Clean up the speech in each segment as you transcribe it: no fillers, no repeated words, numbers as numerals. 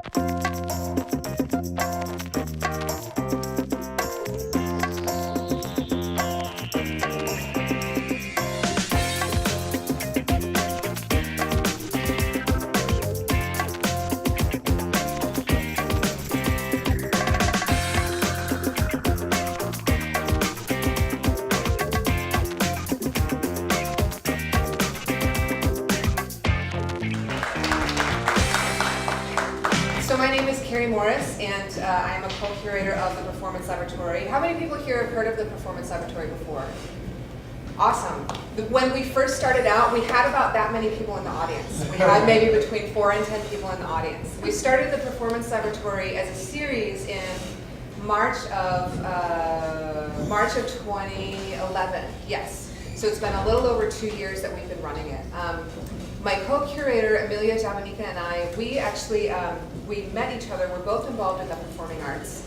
So my name is Carrie and I am a co-curator of the Performance Laboratory. How many people here have heard of the Performance Laboratory before? Awesome. When we first started out, we had about that many people in the audience. We had maybe between 4 and 10 people in the audience. We started the Performance Laboratory as a series in March of 2011. Yes. So it's been a little over 2 years that we've been running it. My co-curator, Amelia Javanica, and I, we actually, we met each other. We're both involved in the performing arts.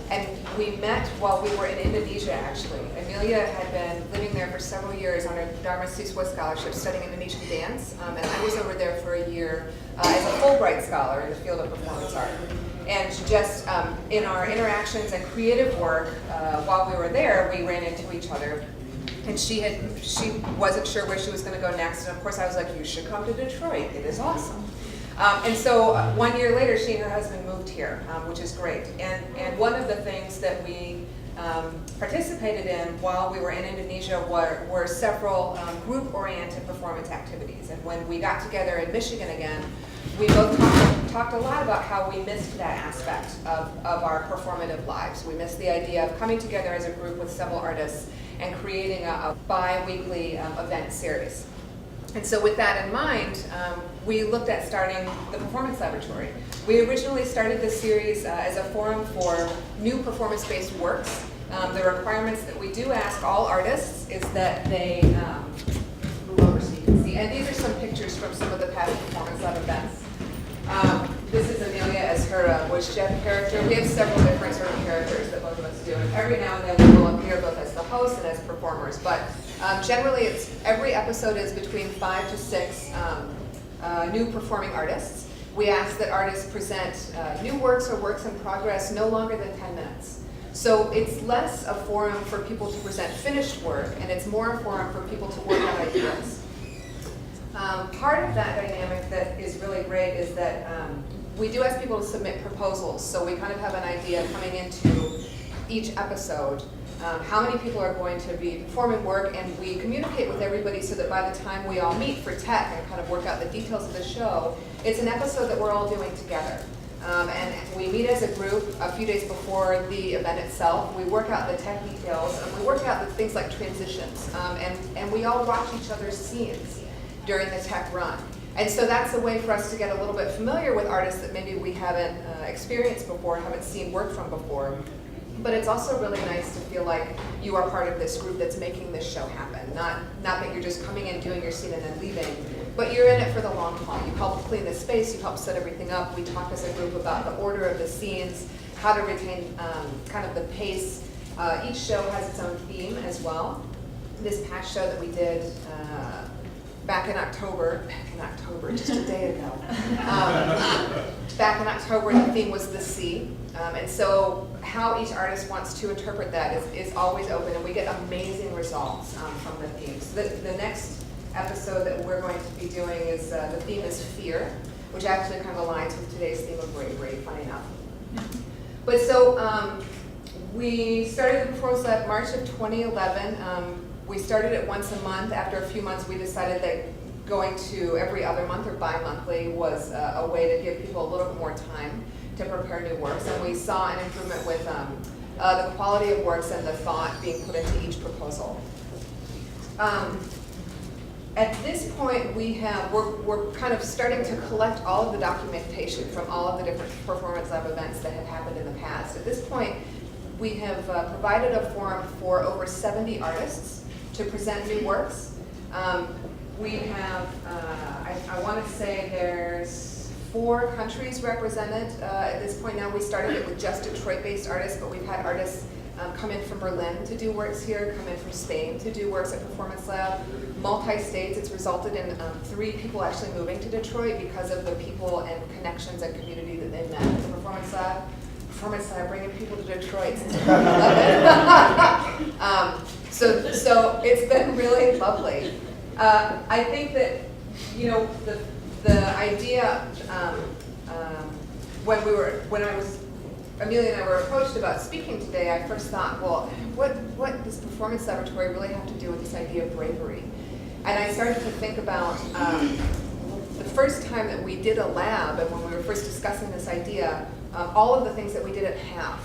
And we met while we were in Indonesia, actually. Amelia had been living there for several years on a Dharma Siswa scholarship studying Indonesian dance. And I was over there for a year as a Fulbright scholar in the field of performance art. And just in our interactions and creative work, while we were there, we ran into each other. And she wasn't sure where she was going to go next. And of course I was like, you should come to Detroit. It is awesome. And so 1 year later, she and her husband moved here, which is great. And one of the things that we participated in while we were in Indonesia were several group-oriented performance activities. And when we got together in Michigan again, we both talked a lot about how we missed that aspect of our performative lives. We missed the idea of coming together as a group with several artists and creating a bi-weekly event series. And so with that in mind, we looked at starting the Performance Laboratory. We originally started this series as a forum for new performance-based works. The requirements that we do ask all artists is that they move over so you can see. And these are some pictures from some of the past Performance Lab events. This is Amelia as her Woods Jeff character. We have several different sort of characters that both of us do. And every now and then we will appear both as the host and as performers. But generally, every episode is between 5 to 6 new performing artists. We ask that artists present new works or works in progress no longer than 10 minutes. So it's less a forum for people to present finished work, and it's more a forum for people to work on ideas. Part of that dynamic that is really great is that we do ask people to submit proposals. So we kind of have an idea coming into each episode how many people are going to be performing work, and we communicate with everybody so that by the time we all meet for tech and kind of work out the details of the show, it's an episode that we're all doing together. And we meet as a group a few days before the event itself. We work out the tech details, and we work out the things like transitions. And we all watch each other's scenes during the tech run. And so that's a way for us to get a little bit familiar with artists that maybe we haven't experienced before, haven't seen work from before. But it's also really nice to feel like you are part of this group that's making this show happen. Not that you're just coming in, doing your scene, and then leaving, but you're in it for the long haul. You help clean the space, you help set everything up. We talk as a group about the order of the scenes, how to retain kind of the pace. Each show has its own theme as well. This past show that we did back in October, just a day ago. Back in October, the theme was the sea. And so how each artist wants to interpret that is always open, and we get amazing results from the themes. So the next episode that we're going to be doing is, the theme is fear, which actually kind of aligns with today's theme of bravery, funny enough. But so we started the Performance Lab March of 2011. We started it once a month. After a few months, we decided that going to every other month or bi-monthly was a way to give people a little bit more time to prepare new works. And we saw an improvement with the quality of works and the thought being put into each proposal. At this point, we're kind of starting to collect all of the documentation from all of the different Performance Lab events that have happened in the past. At this point, we have provided a forum for over 70 artists to present new works. We have, I want to say there's 4 countries represented at this point now. We started it with just Detroit-based artists, but we've had artists come in from Berlin to do works here, come in from Spain to do works at Performance Lab. Multi-states, it's resulted in 3 people actually moving to Detroit because of the people and connections and community that they met at the Performance Lab. Performance Lab, bringing people to Detroit since 2011. So it's been really lovely. I think that, you know, the idea Amelia and I were approached about speaking today, I first thought, well, what does Performance Laboratory really have to do with this idea of bravery? And I started to think about the first time that we did a lab, and when we were first discussing this idea, all of the things that we didn't have.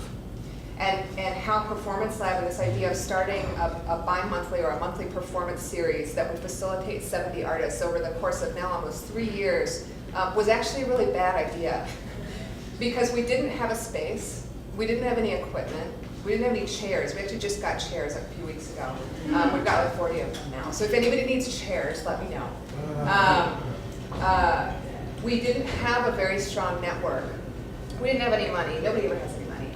And how Performance Lab and this idea of starting a bi-monthly or a monthly performance series that would facilitate 70 artists over the course of now almost 3 years was actually a really bad idea. Because we didn't have a space, we didn't have any equipment, we didn't have any chairs. We actually just got chairs a few weeks ago. We've got like 40 of them now. So if anybody needs chairs, let me know. We didn't have a very strong network. We didn't have any money. Nobody ever has any money.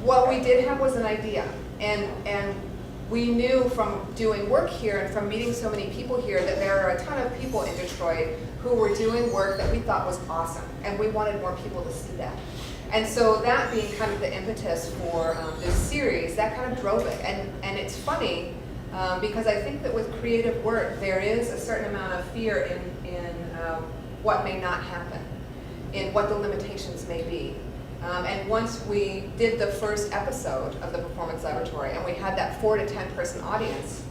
What we did have was an idea. And we knew from doing work here and from meeting so many people here that there are a ton of people in Detroit who were doing work that we thought was awesome, and we wanted more people to see that. And so that being kind of the impetus for this series, that kind of drove it. And it's funny, because I think that with creative work, there is a certain amount of fear in what may not happen, in what the limitations may be. And once we did the first episode of the Performance Laboratory, and we had that 4 to 10 person audience,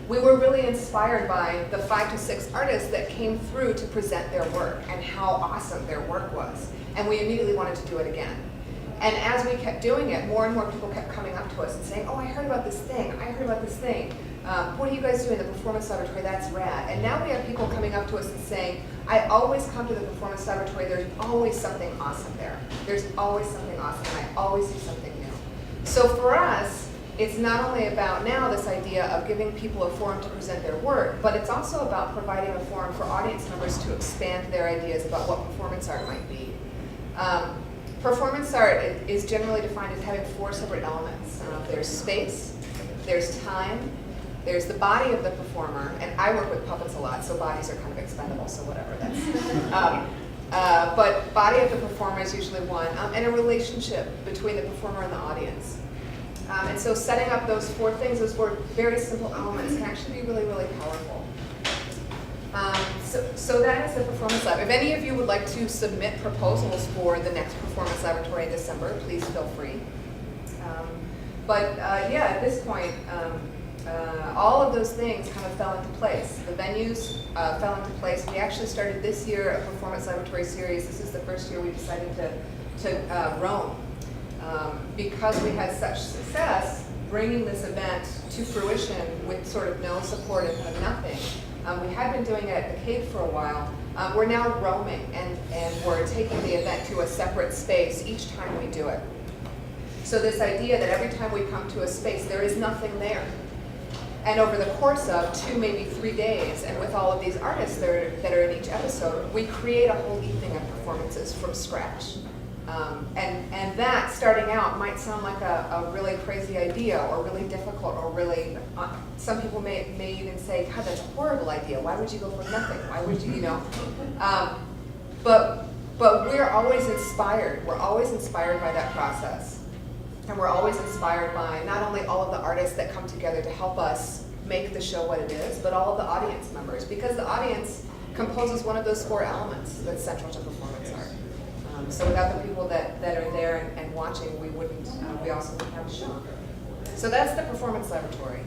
we were really inspired by the 5 to 6 artists that came through to present their work and how awesome their work was. And we immediately wanted to do it again. And as we kept doing it, more and more people kept coming up to us and saying, oh, I heard about this thing, I heard about this thing. What are you guys doing, the Performance Laboratory? That's rad. And now we have people coming up to us and saying, I always come to the Performance Laboratory, there's always something awesome there. There's always something awesome, and I always see something new. So for us, it's not only about now this idea of giving people a forum to present their work, but it's also about providing a forum for audience members to expand their ideas about what performance art might be. Performance art is generally defined as having 4 separate elements. There's space, there's time, there's the body of the performer, and I work with puppets a lot, so bodies are kind of expendable, so whatever. That's. But body of the performer is usually one, and a relationship between the performer and the audience. And so setting up those 4 things, those 4 very simple elements, can actually be really, really powerful. So that is the Performance Lab. If any of you would like to submit proposals for the next Performance Laboratory in December, please feel free. Yeah, at this point, all of those things kind of fell into place. The venues fell into place. We actually started this year a Performance Laboratory series. This is the first year we decided to roam. Because we had such success bringing this event to fruition with sort of no support and kind of nothing. We had been doing it at the Cave for a while. We're now roaming, and we're taking the event to a separate space each time we do it. So this idea that every time we come to a space, there is nothing there. And over the course of 2, maybe 3 days, and with all of these artists that are in each episode, we create a whole evening of performances from scratch. And that, starting out, might sound like a really crazy idea, or really difficult, or really, some people may even say, God, that's a horrible idea. Why would you go for nothing? Why would you, But we're always inspired. We're always inspired by that process. And we're always inspired by not only all of the artists that come together to help us make the show what it is, but all of the audience members, because the audience composes one of those 4 elements that's central to performance art. So without the people that are there and watching, we also wouldn't have a show. So that's the Performance Laboratory.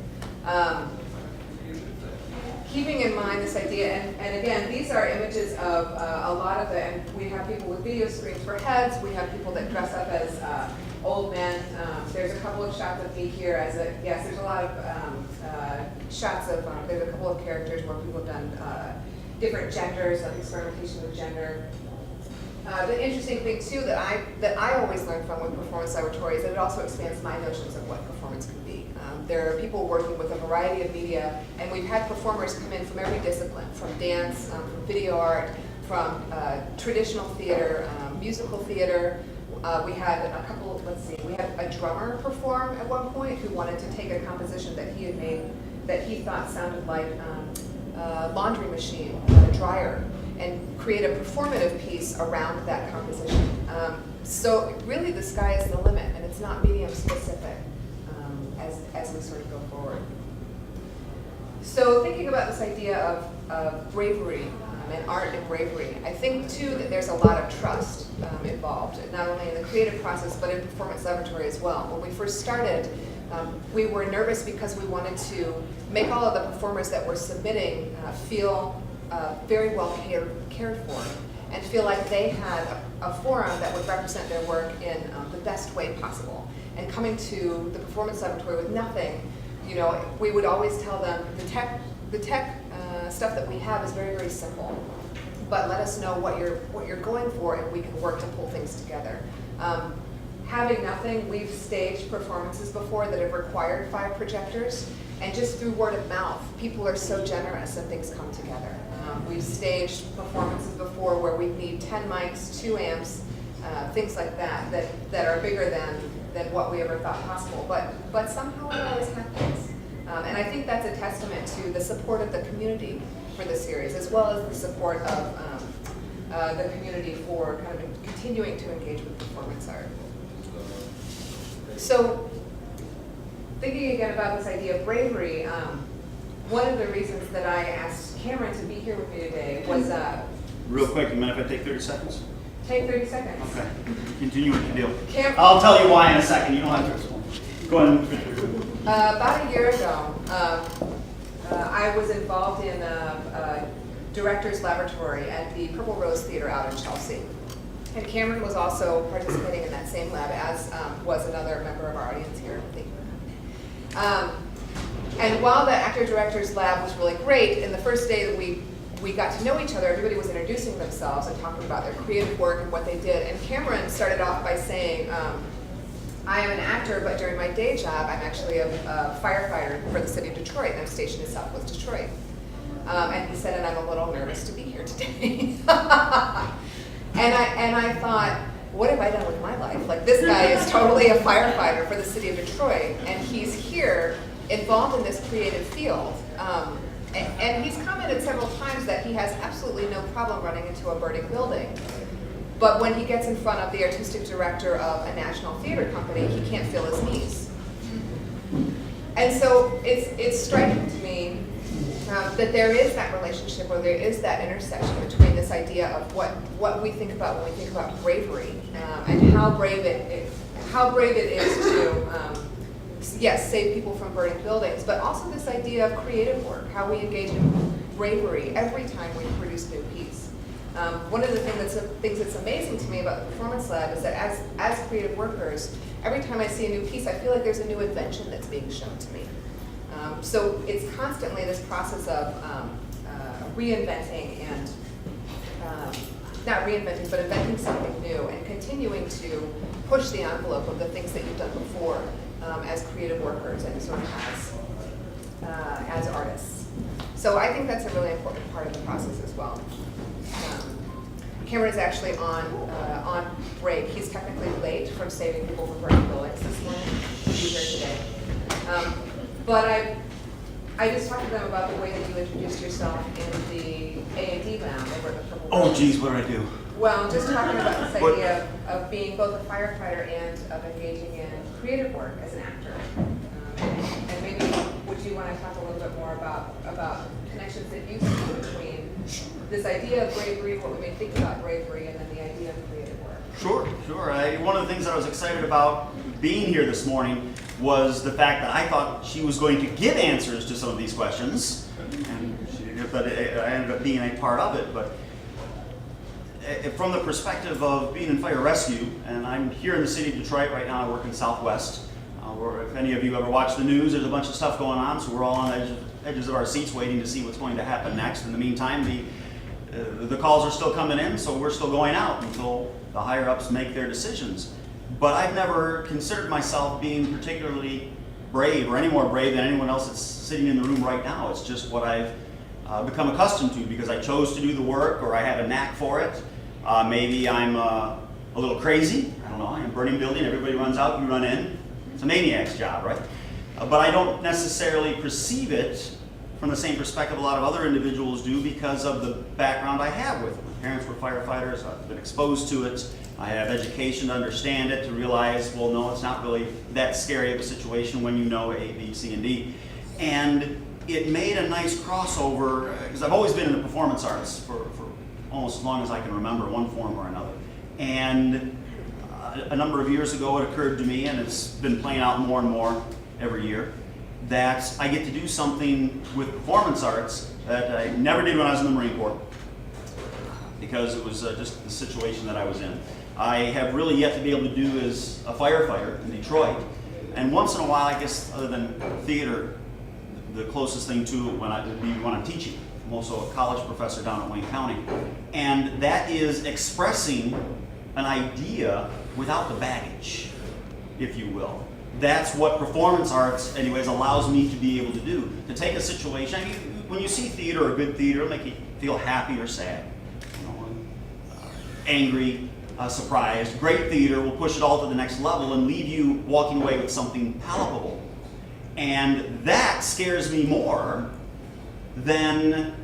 Keeping in mind this idea, and again, these are images of a lot of and we have people with video screens for heads, we have people that dress up as old men. There's a couple of shots of me here there's a lot of shots of, there's a couple of characters where people have done different genders, like experimentation with gender. The interesting thing too that I always learn from with Performance Laboratory is that it also expands my notions of what performance can be. There are people working with a variety of media, and we've had performers come in from every discipline, from dance, from video art, from traditional theater, musical theater. We had a couple, let's see, we had a drummer perform at one point who wanted to take a composition that he had made that he thought sounded like a laundry machine, a dryer, and create a performative piece around that composition. So really the sky is the limit, and it's not medium specific as we sort of go forward. So thinking about this idea of bravery and art and bravery, I think too that there's a lot of trust involved, not only in the creative process but in performance laboratory as well. When we first started, we were nervous because we wanted to make all of the performers that were submitting feel very well cared for and feel like they had a forum that would represent their work in the best way possible. And coming to the performance laboratory with nothing, we would always tell them the tech stuff that we have is very, very simple, but let us know what you're going for and we can work to pull things together. Having nothing, we've staged performances before that have required 5 projectors, and just through word of mouth, people are so generous and things come together. We've staged performances before where we need 10 mics, 2 amps, things like that are bigger than what we ever thought possible, but somehow it always happens. And I think that's a testament to the support of the community for the series, as well as the support of the community for kind of continuing to engage with performance art. So, thinking again about this idea of bravery, one of the reasons that I asked Cameron to be here with me today was... Real quick, you mind if I take 30 seconds? Take 30 seconds. Okay. Continue with the deal. I'll tell you why in a second. You don't have to explain. Go ahead. About a year ago, I was involved in a director's laboratory at the Purple Rose Theater out in Chelsea. And Cameron was also participating in that same lab, as was another member of our audience here. And while the actor-director's lab was really great, in the first day that we got to know each other, everybody was introducing themselves and talking about their creative work and what they did. And Cameron started off by saying, I am an actor, but during my day job, I'm actually a firefighter for the city of Detroit, and I'm stationed in Southwest Detroit. And he said, and I'm a little nervous to be here today. and I thought, what have I done with my life? Like, this guy is totally a firefighter for the city of Detroit, and he's here involved in this creative field. And he's commented several times that he has absolutely no problem running into a burning building. But when he gets in front of the artistic director of a national theater company, he can't feel his knees. And so it's striking to me that there is that relationship, or there is that intersection between this idea of what we think about when we think about bravery, and how brave it is to yes, save people from burning buildings, but also this idea of creative work, how we engage in bravery every time we produce a new piece. One of the things that's amazing to me about the Performance Lab is that as creative workers, every time I see a new piece, I feel like there's a new invention that's being shown to me. So it's constantly this process of reinventing and, not reinventing, but inventing something new and continuing to push the envelope of the things that you've done before as creative workers and sort of as artists. So I think that's a really important part of the process as well. Cameron is actually on break. He's technically late from saving people from burning buildings this morning. He's here today. But I just talked to them about the way that you introduced yourself in the A&D lab over at the Purple Rose. Oh, geez, what did I do? Well, just talking about this idea of being both a firefighter and of engaging in creative work as an actor. And maybe would you want to talk a little bit more about connections that you see between this idea of bravery, what we may think about bravery, and then the idea of creative work? Sure. One of the things that I was excited about being here this morning was the fact that I thought she was going to give answers to some of these questions, but I ended up being a part of it. But from the perspective of being in fire rescue, and I'm here in the city of Detroit right now, I work in Southwest. If any of you ever watch the news, there's a bunch of stuff going on, so we're all on the edges of our seats waiting to see what's going to happen next. In the meantime, the calls are still coming in, so we're still going out until the higher-ups make their decisions. But I've never considered myself being particularly brave, or any more brave than anyone else that's sitting in the room right now. It's just what I've become accustomed to because I chose to do the work, or I have a knack for it. Maybe I'm a a little crazy. I don't know, in a burning building, everybody runs out, you run in. It's a maniac's job, right? But I don't necessarily perceive it from the same perspective a lot of other individuals do because of the background I have with it. My parents were firefighters, I've been exposed to it. I have education to understand it, to realize, well, no, it's not really that scary of a situation when you know A, B, C, and D. And it made a nice crossover, because I've always been in the performance arts for almost as long as I can remember, one form or another. And a number of years ago, it occurred to me, and it's been playing out more and more every year, that I get to do something with performance arts that I never did when I was in the Marine Corps, because it was just the situation that I was in. I have really yet to be able to do as a firefighter in Detroit. And once in a while, I guess, other than theater, the closest thing to it would be when I'm teaching. I'm also a college professor down in Wayne County. And that is expressing an idea without the baggage, if you will. That's what performance arts, anyways, allows me to be able to do. To take a situation, I mean, when you see theater or good theater, it'll make you feel happy or sad, angry, surprised. Great theater will push it all to the next level and leave you walking away with something palpable. And that scares me more than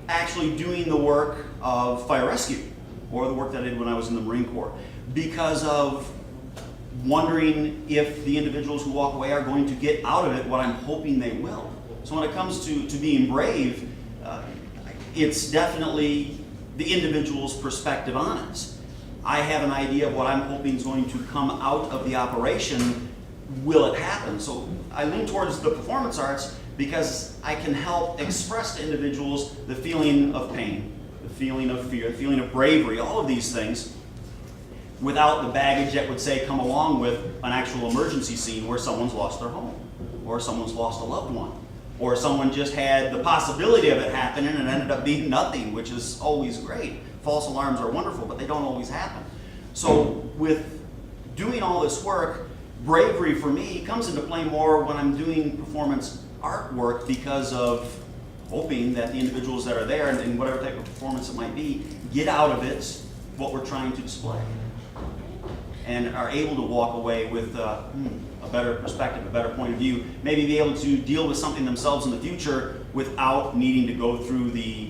actually doing the work of fire rescue or the work that I did when I was in the Marine Corps, because of wondering if the individuals who walk away are going to get out of it what I'm hoping they will. So when it comes to being brave, it's definitely the individual's perspective on it. I have an idea of what I'm hoping is going to come out of the operation. Will it happen? So I lean towards the performance arts because I can help express to individuals the feeling of pain, the feeling of fear, the feeling of bravery, all of these things, without the baggage that would say come along with an actual emergency scene where someone's lost their home, or someone's lost a loved one, or someone just had the possibility of it happening and ended up being nothing, which is always great. False alarms are wonderful, but they don't always happen. So with doing all this work, bravery for me comes into play more when I'm doing performance artwork, because of hoping that the individuals that are there, and whatever type of performance it might be, get out of it what we're trying to display, and are able to walk away with a better perspective, a better point of view, maybe be able to deal with something themselves in the future without needing to go through the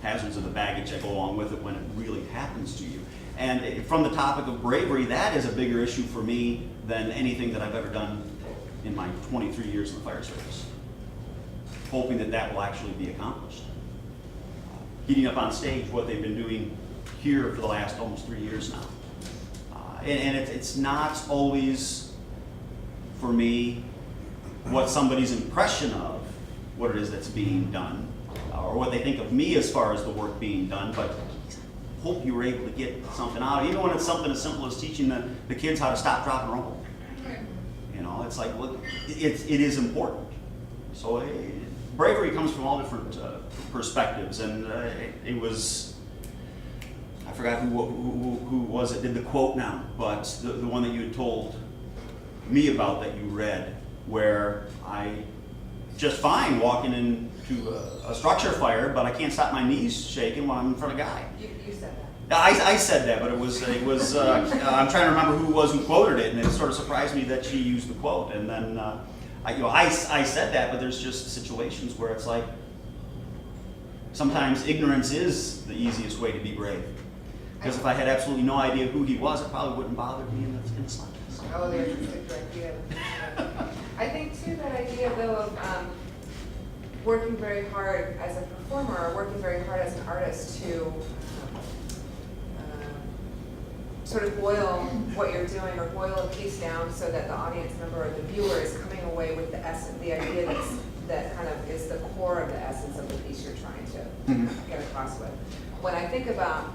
hazards of the baggage that go along with it when it really happens to you. And from the topic of bravery, that is a bigger issue for me than anything that I've ever done in my 23 years in the fire service. Hoping that that will actually be accomplished. Getting up on stage, what they've been doing here for the last almost 3 years now. It's not always, for me, what somebody's impression of what it is that's being done, or what they think of me as far as the work being done, but hope you were able to get something out, even when it's something as simple as teaching the kids how to stop, drop, and roll. You know, it's like, well, it is important. So bravery comes from all different perspectives, and it was, I forgot who was it did the quote now, but the one that you had told me about that you read, where I just fine walking into a structure fire, but I can't stop my knees shaking when I'm in front of a guy. You said that. I said that, but it was I'm trying to remember who it was who quoted it, and it sort of surprised me that she used the quote. And then I said that, but there's just situations where it's like sometimes ignorance is the easiest way to be brave. Because if I had absolutely no idea who he was, it probably wouldn't bother me in the slightest. Oh, there's a good idea. I think too that idea though of working very hard as a performer, or working very hard as an artist to sort of boil what you're doing, or boil a piece down so that the audience member or the viewer is coming away with the essence, the idea that kind of is the core of the essence of the piece you're trying to get across with. When I think about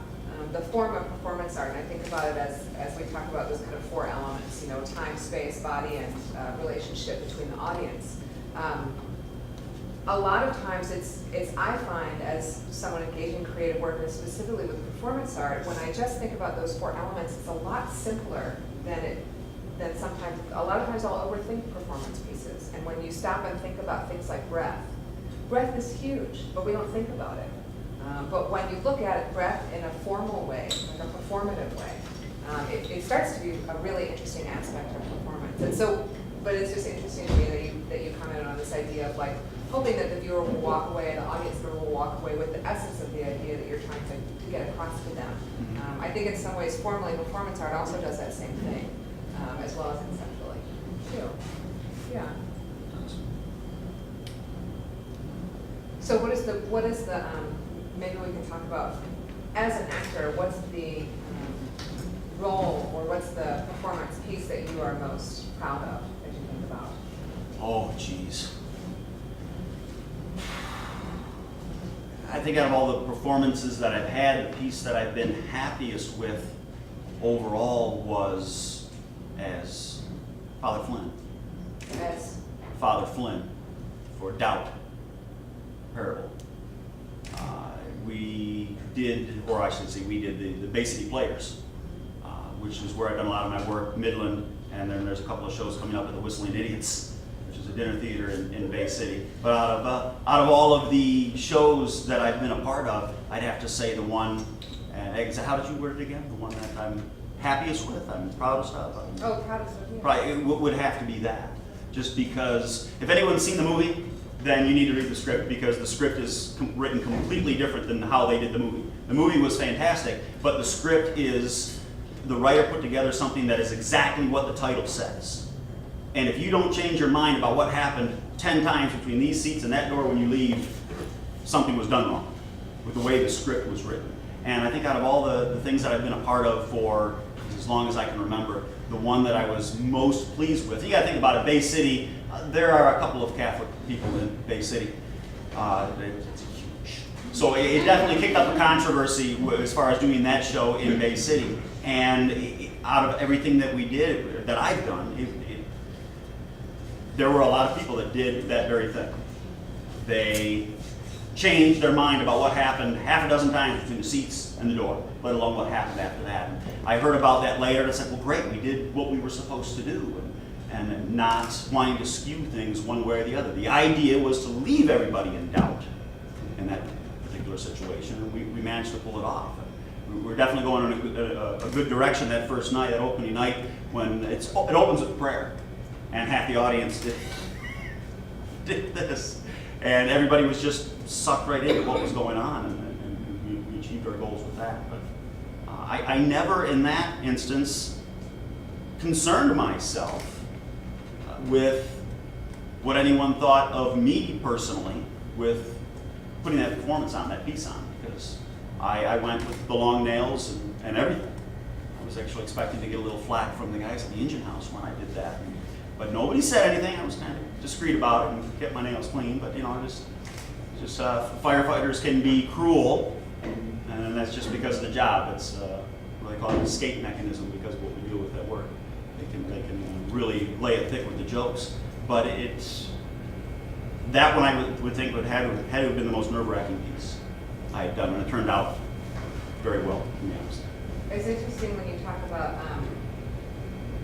the form of performance art, and I think about it as we talk about those kind of 4 elements, you know, time, space, body, and relationship between the audience. A lot of times it's I find as someone engaging creative work, and specifically with performance art, when I just think about those 4 elements, it's a lot simpler than sometimes, a lot of times I'll overthink performance pieces. And when you stop and think about things like breath is huge, but we don't think about it. But when you look at it, breath in a formal way, like a performative way, it starts to be a really interesting aspect of performance. And so, but it's just interesting to me that you commented on this idea of like hoping that the viewer will walk away, the audience member will walk away with the essence of the idea that you're trying to get across to them. I think in some ways, formally, performance art also does that same thing, as well as conceptually, too. Yeah. So what is the maybe we can talk about, as an actor, what's the role or what's the performance piece that you are most proud of as you think about? Oh, geez. I think out of all the performances that I've had, the piece that I've been happiest with overall was as Father Flynn. As Father Flynn for Doubt parable. We did, or I should say we did the Bay City Players, which is where I've done a lot of my work, Midland, and then there's a couple of shows coming up at the Whistling Idiots, which is a dinner theater in Bay City. But out of all of the shows that I've been a part of, I'd have to say the one, and how did you word it again? The one that I'm happiest with, I'm proudest of. Proudest of you. Probably it would have to be that. Just because, if anyone's seen the movie, then you need to read the script, because the script is written completely different than how they did the movie. The movie was fantastic, but the script is, the writer put together something that is exactly what the title says. And if you don't change your mind about what happened 10 times between these seats and that door when you leave, something was done wrong with the way the script was written. And I think out of all the things that I've been a part of for as long as I can remember, the one that I was most pleased with, you gotta think about it, Bay City, there are a couple of Catholic people in Bay City. It's huge. So it definitely kicked up a controversy as far as doing that show in Bay City. And out of everything that we did, that I've done, there were a lot of people that did that very thing. They changed their mind about what happened half a dozen times between the seats and the door, let alone what happened after that. And I heard about that later, and I said, well, great, we did what we were supposed to do, and not wanting to skew things one way or the other. The idea was to leave everybody in doubt in that particular situation, and we managed to pull it off. We're definitely going in a good direction that first night, that opening night, when it opens with prayer, and half the audience did this. And everybody was just sucked right into what was going on, and we achieved our goals with that. But I never, in that instance, concerned myself with what anyone thought of me personally with putting that performance on, that piece on, because I went with the long nails and everything. I was actually expecting to get a little flack from the guys at the engine house when I did that. But nobody said anything. I was kind of discreet about it and kept my nails clean. But you know, just firefighters can be cruel, and that's just because of the job. It's what they call an escape mechanism because of what we deal with at work. They can really lay it thick with the jokes. But it's that one I would think would had to have been the most nerve-wracking piece I had done, and it turned out very well, to be honest. It's interesting when you talk about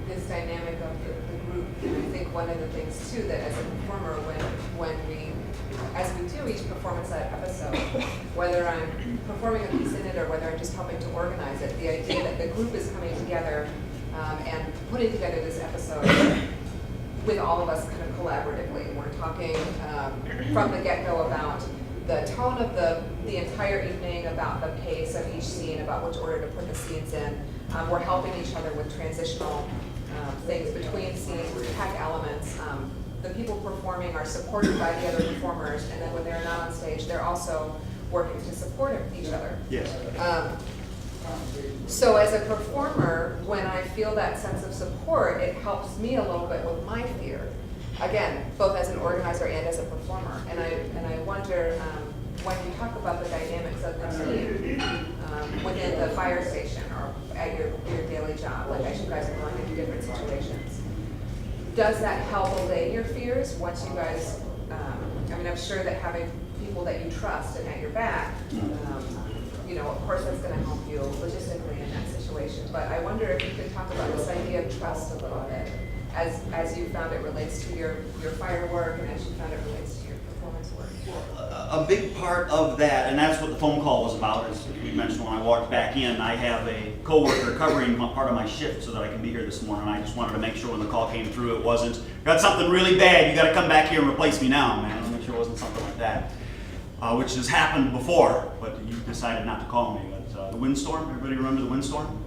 this dynamic of the group, and I think one of the things too that as a performer, as we do each performance episode, whether I'm performing a piece in it or whether I'm just helping to organize it, the idea that the group is coming together and putting together this episode with all of us kind of collaboratively. We're talking from the get-go about the tone of the entire evening, about the pace of each scene, about which order to put the scenes in. We're helping each other with transitional things between scenes, with tech elements. The people performing are supported by the other performers, and then when they're not on stage, they're also working to support each other. Yes. So as a performer, when I feel that sense of support, it helps me a little bit with my fear. Again, both as an organizer and as a performer. And I wonder, when you talk about the dynamics of the team within the fire station or at your daily job, like as you guys are going into different situations, does that help allay your fears once you guys, I'm sure that having people that you trust and at your back, of course that's going to help you logistically in that situation. But I wonder if you could talk about this idea of trust a little bit, as you found it relates to your fire work and as you found it relates to your performance work. A big part of that, and that's what the phone call was about, is we mentioned when I walked back in, I have a coworker covering part of my shift so that I can be here this morning. I just wanted to make sure when the call came through, it wasn't, got something really bad, you got to come back here and replace me now, man. I want to make sure it wasn't something like that, which has happened before, but you decided not to call me. But the windstorm, everybody remember the windstorm?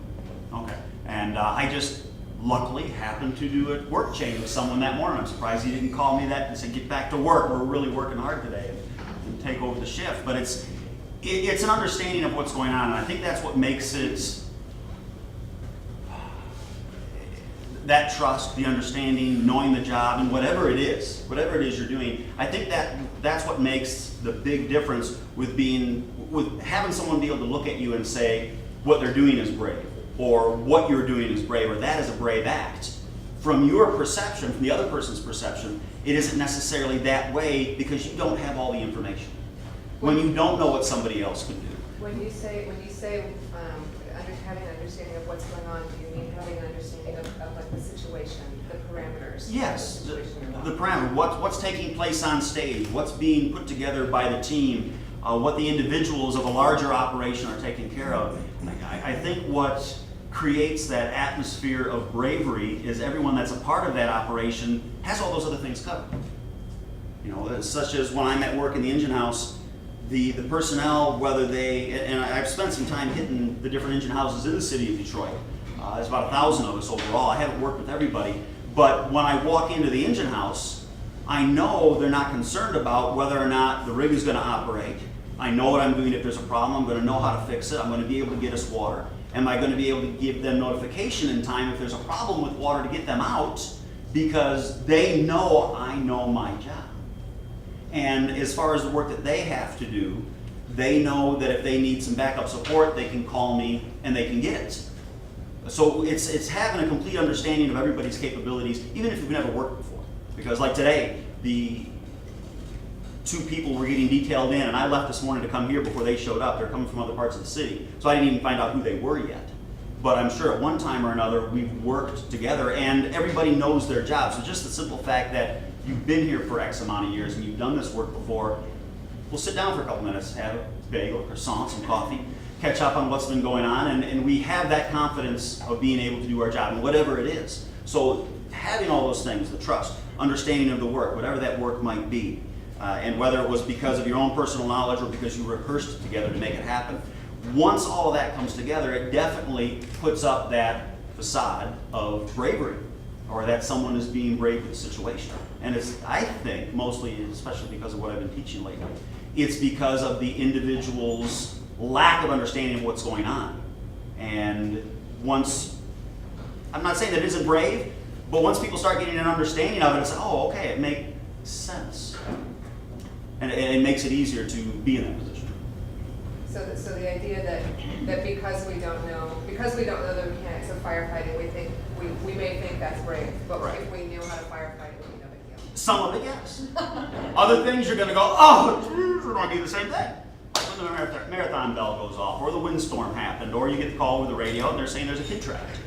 Okay. And I just luckily happened to do a work change with someone that morning. I'm surprised he didn't call me that and say, get back to work. We're really working hard today, and take over the shift. But it's an understanding of what's going on, and I think that's what makes it, that trust, the understanding, knowing the job, and whatever it is you're doing. I think that's what makes the big difference with having someone be able to look at you and say what they're doing is brave, or what you're doing is brave, or that is a brave act. From your perception, from the other person's perception, it isn't necessarily that way because you don't have all the information. When you don't know what somebody else can do. When you say having an understanding of what's going on, do you mean having an understanding of like the situation, the parameters? Yes, of the parameter, what's taking place on stage, what's being put together by the team, what the individuals of a larger operation are taking care of. I think what creates that atmosphere of bravery is everyone that's a part of that operation has all those other things covered. You know, such as when I'm at work in the engine house, the personnel, whether and I've spent some time hitting the different engine houses in the city of Detroit. There's about 1,000 of us overall. I haven't worked with everybody, but when I walk into the engine house, I know they're not concerned about whether or not the rig is going to operate. I know what I'm doing if there's a problem. I'm going to know how to fix it. I'm going to be able to get us water. Am I going to be able to give them notification in time if there's a problem with water to get them out? Because they know I know my job. And as far as the work that they have to do, they know that if they need some backup support, they can call me and they can get it. So it's having a complete understanding of everybody's capabilities, even if you've never worked before. Because like today, the 2 people were getting detailed in, and I left this morning to come here before they showed up. They're coming from other parts of the city, so I didn't even find out who they were yet. But I'm sure at one time or another, we've worked together, and everybody knows their job. So just the simple fact that you've been here for X amount of years and you've done this work before, we'll sit down for a couple minutes, have a bagel, croissant, some coffee, catch up on what's been going on, and we have that confidence of being able to do our job, and whatever it is. So having all those things, the trust, understanding of the work, whatever that work might be, and whether it was because of your own personal knowledge or because you rehearsed it together to make it happen, once all of that comes together, it definitely puts up that facade of bravery, or that someone is being brave with the situation. And it's, I think, mostly, especially because of what I've been teaching lately, it's because of the individual's lack of understanding of what's going on. And once, I'm not saying that it isn't brave, but once people start getting an understanding of it, it's like, oh, okay, it makes sense. And it makes it easier to be in that position. So the idea that because we don't know the mechanics of firefighting, we may think that's brave, but right. If we knew how to firefight, it would be no big deal. Some of it, yes. Other things you're going to go, oh, we're going to do the same thing. Like when the marathon bell goes off, or the windstorm happened, or you get the call over the radio and they're saying there's a kid trapped.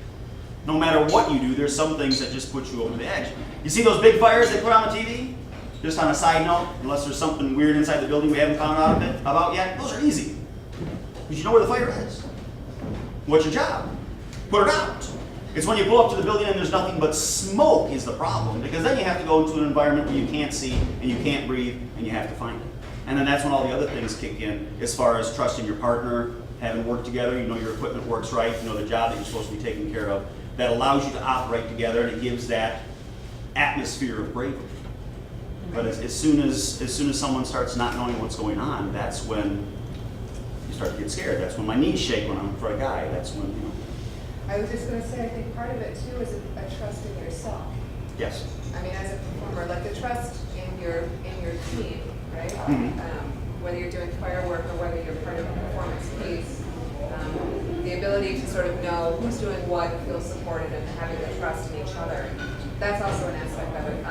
No matter what you do, there's some things that just put you over the edge. You see those big fires they put on the TV? Just on a side note, unless there's something weird inside the building we haven't found out about yet, those are easy. Because you know where the fire is. What's your job? Put it out. It's when you pull up to the building and there's nothing but smoke is the problem, because then you have to go into an environment where you can't see and you can't breathe and you have to find it. And then that's when all the other things kick in, as far as trusting your partner, having worked together, you know your equipment works right, you know the job that you're supposed to be taking care of, that allows you to operate together, and it gives that atmosphere of bravery. But as soon as someone starts not knowing what's going on, that's when you start to get scared. That's when my knees shake when I'm in front of a guy. That's when, you know. I was just going to say, I think part of it too is a trust in yourself. Yes. I mean, as a performer, like the trust in your team, right? Whether you're doing firework or whether you're part of a performance piece, the ability to sort of know who's doing what and feel supported and having the trust in each other. That's also an aspect of it.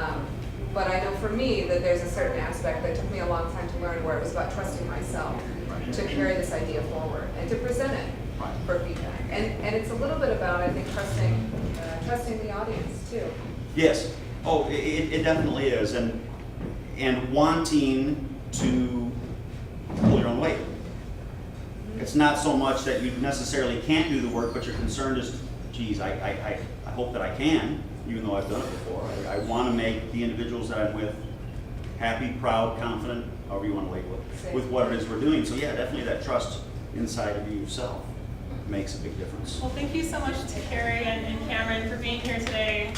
But I know for me that there's a certain aspect that took me a long time to learn, where it was about trusting myself to carry this idea forward and to present it for feedback. And it's a little bit about, I think, trusting the audience too. Yes. Oh, it definitely is, and wanting to pull your own weight. It's not so much that you necessarily can't do the work, but your concern is, geez, I hope that I can, even though I've done it before. I want to make the individuals that I'm with happy, proud, confident, however you want to label it, with what it is we're doing. So yeah, definitely that trust inside of yourself makes a big difference. Well, thank you so much to Carrie and Cameron for being here today.